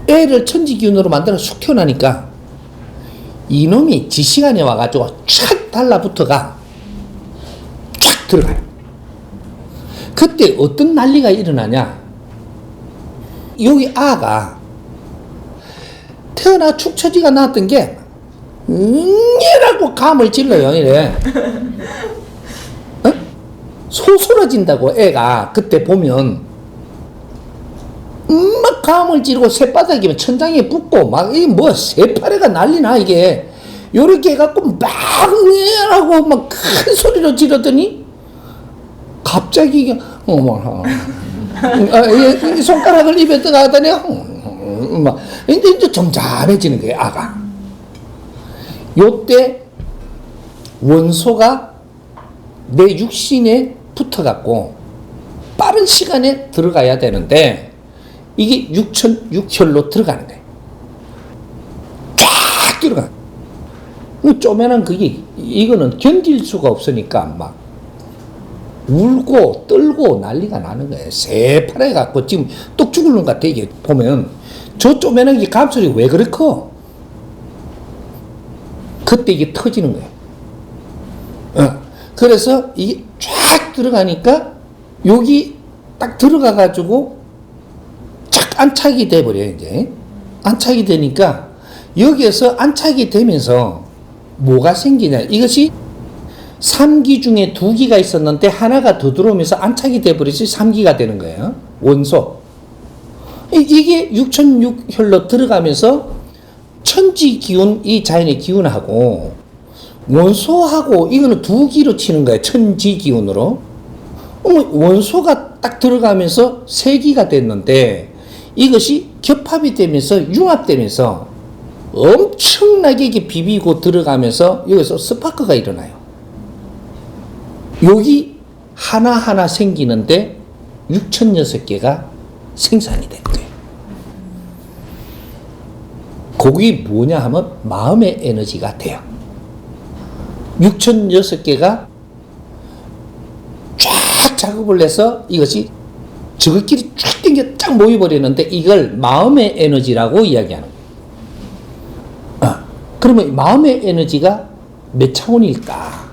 애를 천지기운으로 만들어 쑥 태어나니까 이놈이 지시간에 와가지고 촥 달라붙어가 촥 들어가요. 그때 어떤 난리가 일어나냐. 여기 아가 태어나 축처지가 나왔던 게 라고 감을 질러요. 이래. 어? 소설어진다고 애가 그때 보면 막 감을 지르고 새바닥이면 천장에 붙고 막 이 뭐 새파래가 난리나 이게. 요렇게 해갖고 막 하고 막 큰 소리로 지르더니 갑자기 어머 손가락을 입에 들어가더니 막 이제 점잖해지는 거예요 아가. 요때 원소가 내 육신에 붙어갖고 빠른 시간에 들어가야 되는데 이게 육천육혈로 들어가는 거예요. 쫙 들어가. 쪼매난 그게 이거는 견딜 수가 없으니까 막 울고 떨고 난리가 나는 거예요. 새파래 갖고 지금 똑 죽을 것 같아. 이게 보면 저 쪼매난 게 감소리 왜 그렇게 커? 그때 이게 터지는 거예요. 그래서 이게 쫙 들어가니까 여기 딱 들어가가지고 착 안착이 돼버려요. 이제 안착이 되니까 여기에서 안착이 되면서 뭐가 생기냐. 이것이 3기 중에 2기가 있었는데 하나가 더 들어오면서 안착이 돼버리지 3기가 되는 거예요. 원소. 이게 육천육혈로 들어가면서 천지 기운, 이 자연의 기운하고 원소하고 이거는 2기로 치는 거예요. 천지 기운으로. 원소가 딱 들어가면서 3기가 됐는데 이것이 겹합이 되면서 융합되면서 엄청나게 이게 비비고 들어가면서 여기서 스파크가 일어나요. 여기 하나하나 생기는데 6,006개가 생산이 된 거예요. 그게 뭐냐 하면 마음의 에너지가 돼요. 6,006개가 쫙 작업을 해서 이것이 저것끼리 쫙 당겨 쫙 모여버리는데 이걸 마음의 에너지라고 이야기하는 거예요. 그러면 마음의 에너지가 몇 차원일까?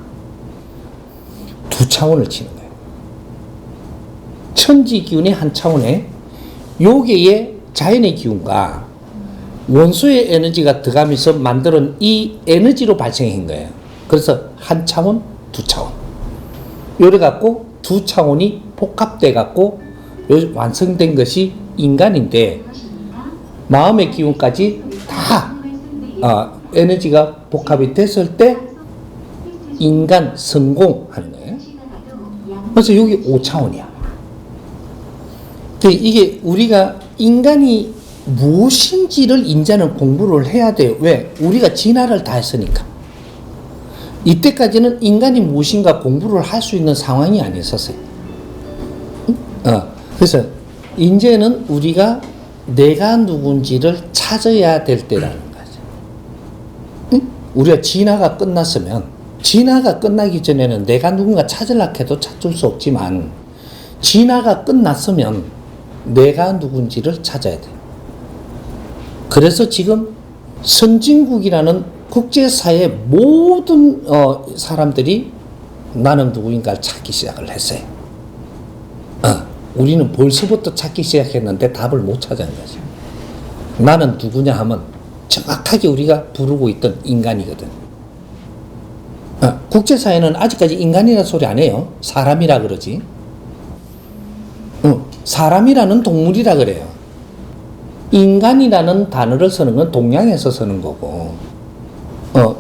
2차원을 치는 거예요. 천지 기운의 한 차원에 요게의 자연의 기운과 원소의 에너지가 들어가면서 만드는 이 에너지로 발생한 거예요. 그래서 한 차원, 2차원. 요래 갖고 2차원이 복합돼 갖고 완성된 것이 인간인데 마음의 기운까지 다 에너지가 복합이 됐을 때 인간 성공하는 거예요. 그래서 여기 5차원이야. 이게 우리가 인간이 무엇인지를 인자는 공부를 해야 돼요. 왜? 우리가 진화를 다 했으니까. 이때까지는 인간이 무엇인가 공부를 할 수 있는 상황이 아니었었어요. 그래서 이제는 우리가 내가 누군지를 찾아야 될 때라는 거죠. 우리가 진화가 끝났으면 진화가 끝나기 전에는 내가 누군가 찾으려고 해도 찾을 수 없지만 진화가 끝났으면 내가 누군지를 찾아야 돼요. 그래서 지금 선진국이라는 국제사회 모든 사람들이 나는 누구인가를 찾기 시작을 했어요. 우리는 벌써부터 찾기 시작했는데 답을 못 찾은 거죠. 나는 누구냐 하면 정확하게 우리가 부르고 있던 인간이거든. 국제사회는 아직까지 인간이라는 소리 안 해요. 사람이라 그러지. 사람이라는 동물이라 그래요. 인간이라는 단어를 쓰는 건 동양에서 쓰는 거고,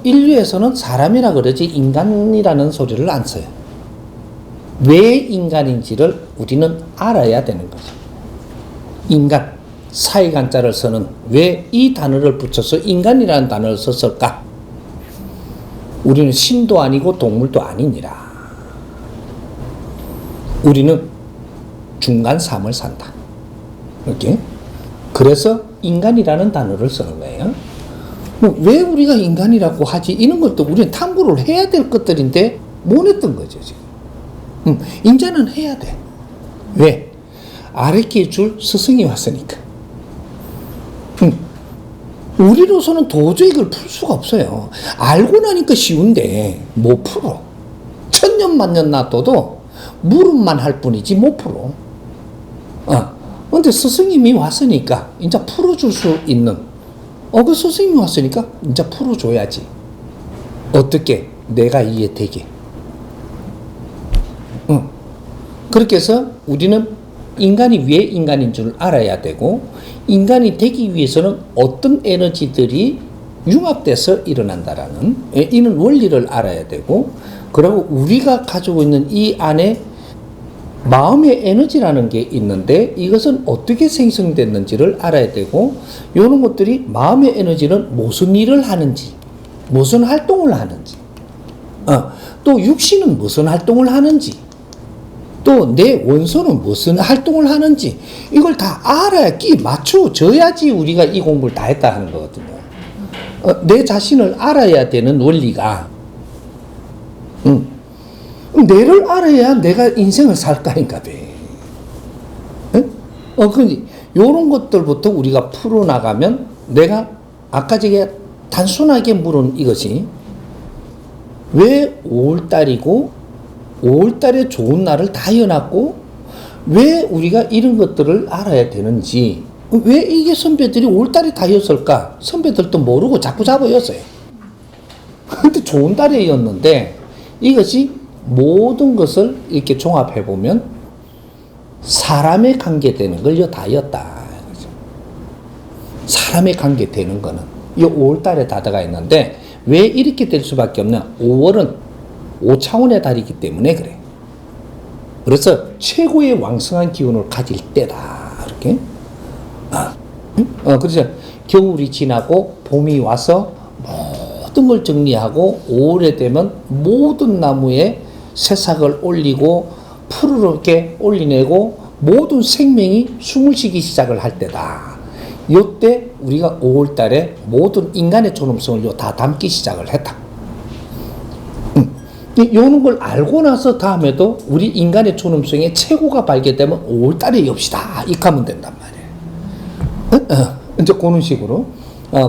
인류에서는 사람이라 그러지 인간이라는 소리를 안 써요. 왜 인간인지를 우리는 알아야 되는 거죠. 인간, 사이간자를 쓰는 왜 이 단어를 붙여서 인간이라는 단어를 썼을까? 우리는 신도 아니고 동물도 아니니라. 우리는 중간 삶을 산다. 이렇게. 그래서 인간이라는 단어를 쓰는 거예요. 왜 우리가 인간이라고 하지? 이런 것도 우리는 탐구를 해야 될 것들인데 못 했던 거죠, 지금. 인자는 해야 돼. 왜? 아랫게 줄 스승이 왔으니까. 우리로서는 도저히 이걸 풀 수가 없어요. 알고 나니까 쉬운데 못 풀어. 천년 만년 놔둬도 물음만 할 뿐이지 못 풀어. 근데 스승님이 왔으니까 이제 풀어줄 수 있는, 그 스승님이 왔으니까 이제 풀어줘야지. 어떻게? 내가 이해되게. 그렇게 해서 우리는 인간이 왜 인간인 줄 알아야 되고, 인간이 되기 위해서는 어떤 에너지들이 융합돼서 일어난다라는 이런 원리를 알아야 되고, 그리고 우리가 가지고 있는 이 안에 마음의 에너지라는 게 있는데 이것은 어떻게 생성됐는지를 알아야 되고, 이런 것들이 마음의 에너지는 무슨 일을 하는지, 무슨 활동을 하는지, 또 육신은 무슨 활동을 하는지, 또 내 원소는 무슨 활동을 하는지, 이걸 다 알아야 끼 맞춰줘야지 우리가 이 공부를 다 했다 하는 거거든요. 내 자신을 알아야 되는 원리가, 내를 알아야 내가 인생을 살까니까 돼. 근데 요런 것들부터 우리가 풀어나가면, 내가 아까 제가 단순하게 물은 이것이 왜 5월달이고 5월달에 좋은 날을 다 해놨고 왜 우리가 이런 것들을 알아야 되는지, 왜 이게 선배들이 5월달에 다 였을까? 선배들도 모르고 자꾸 잡아였어요. 근데 좋은 달이었는데 이것이 모든 것을 이렇게 종합해보면 사람에 관계되는 걸 다였다. 사람에 관계되는 거는 이 5월달에 다 들어가 있는데, 왜 이렇게 될 수밖에 없냐? 5월은 5차원의 달이기 때문에 그래. 그래서 최고의 왕성한 기운을 가질 때다. 이렇게. 그래서 겨울이 지나고 봄이 와서 모든 걸 정리하고 5월에 되면 모든 나무에 새싹을 올리고 푸르르게 올리내고 모든 생명이 숨을 쉬기 시작을 할 때다. 요때 우리가 5월달에 모든 인간의 존엄성을 다 담기 시작을 했다. 요런 걸 알고 나서 다음에도 우리 인간의 존엄성의 최고가 발견되면 5월달에 엽시다. 이렇게 하면 된단 말이에요. 이제 그런 식으로.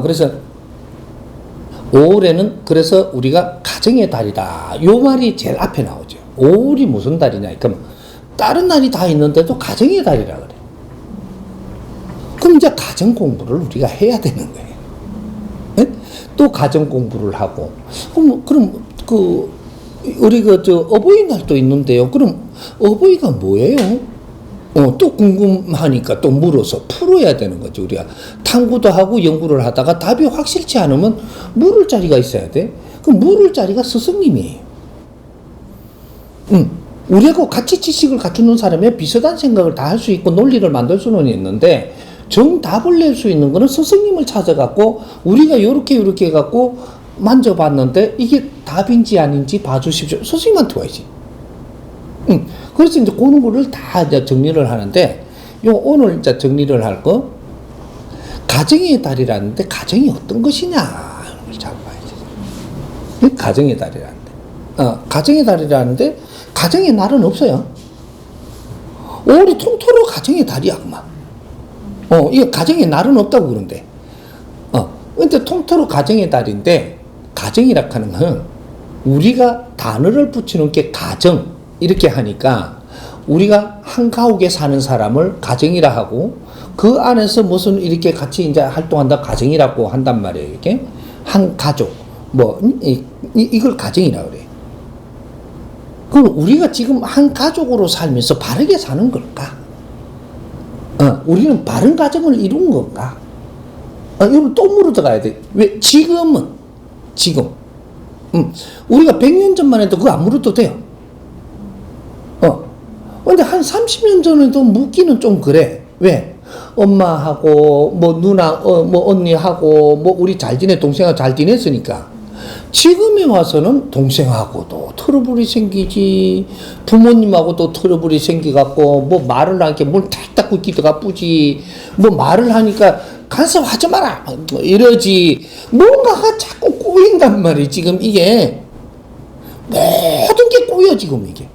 그래서 5월에는 그래서 우리가 가정의 달이다. 요 말이 제일 앞에 나오죠. 5월이 무슨 달이냐? 그럼 다른 날이 다 있는데도 가정의 달이라 그래. 그럼 이제 가정 공부를 우리가 해야 되는 거예요. 네? 또 가정 공부를 하고, 그럼 우리 어버이날도 있는데요. 그럼 어버이가 뭐예요? 또 궁금하니까 또 물어서 풀어야 되는 거죠. 우리가 탐구도 하고 연구를 하다가 답이 확실치 않으면 물을 자리가 있어야 돼. 그럼 물을 자리가 스승님이에요. 우리하고 같이 지식을 갖추는 사람이 비슷한 생각을 다 할 수 있고 논리를 만들 수는 있는데, 정답을 낼 수 있는 거는 스승님을 찾아갖고 우리가 요렇게 해갖고 만져봤는데 이게 답인지 아닌지 봐주십시오. 스승님한테 와야지. 그래서 이제 그런 거를 다 이제 정리를 하는데, 오늘 이제 정리를 할 거, 가정의 달이라는데 가정이 어떤 것이냐, 잘 봐야지. 가정의 달이라는데, 가정의 달이라는데 가정의 날은 없어요. 5월이 통틀어 가정의 달이야, 그만. 이거 가정의 날은 없다고 그러는데. 근데 통틀어 가정의 달인데, 가정이라 하는 건 우리가 단어를 붙이는 게 가정, 이렇게 하니까 우리가 한 가옥에 사는 사람을 가정이라 하고, 그 안에서 무슨 이렇게 같이 이제 활동한다 가정이라고 한단 말이에요. 이렇게 한 가족, 이걸 가정이라 그래. 그럼 우리가 지금 한 가족으로 살면서 바르게 사는 걸까? 우리는 바른 가정을 이룬 건가? 이거 또 물어 들어가야 돼. 왜? 지금. 우리가 100년 전만 해도 그거 안 물어도 돼요. 근데 한 30년 전에도 묻기는 좀 그래. 왜? 엄마하고, 누나, 언니하고, 우리 잘 지내, 동생하고 잘 지냈으니까. 지금에 와서는 동생하고도 트러블이 생기지, 부모님하고도 트러블이 생기갖고, 말을 하니까 뭘 탁 닦고 있기가 뿌지, 말을 하니까 가서 하지 마라! 이러지. 뭔가가 자꾸 꼬인단 말이에요, 지금 이게. 모든 게 꼬여, 지금 이게.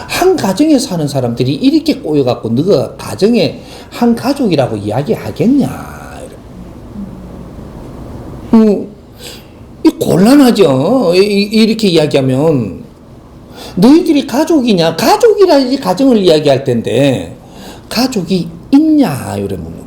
한 가정에 사는 사람들이 이렇게 꼬여갖고, 너가 가정에 한 가족이라고 이야기하겠냐. 이 곤란하죠. 이렇게 이야기하면 너희들이 가족이냐? 가족이라야지 가정을 이야기할 텐데 가족이 있냐? 이런 묻는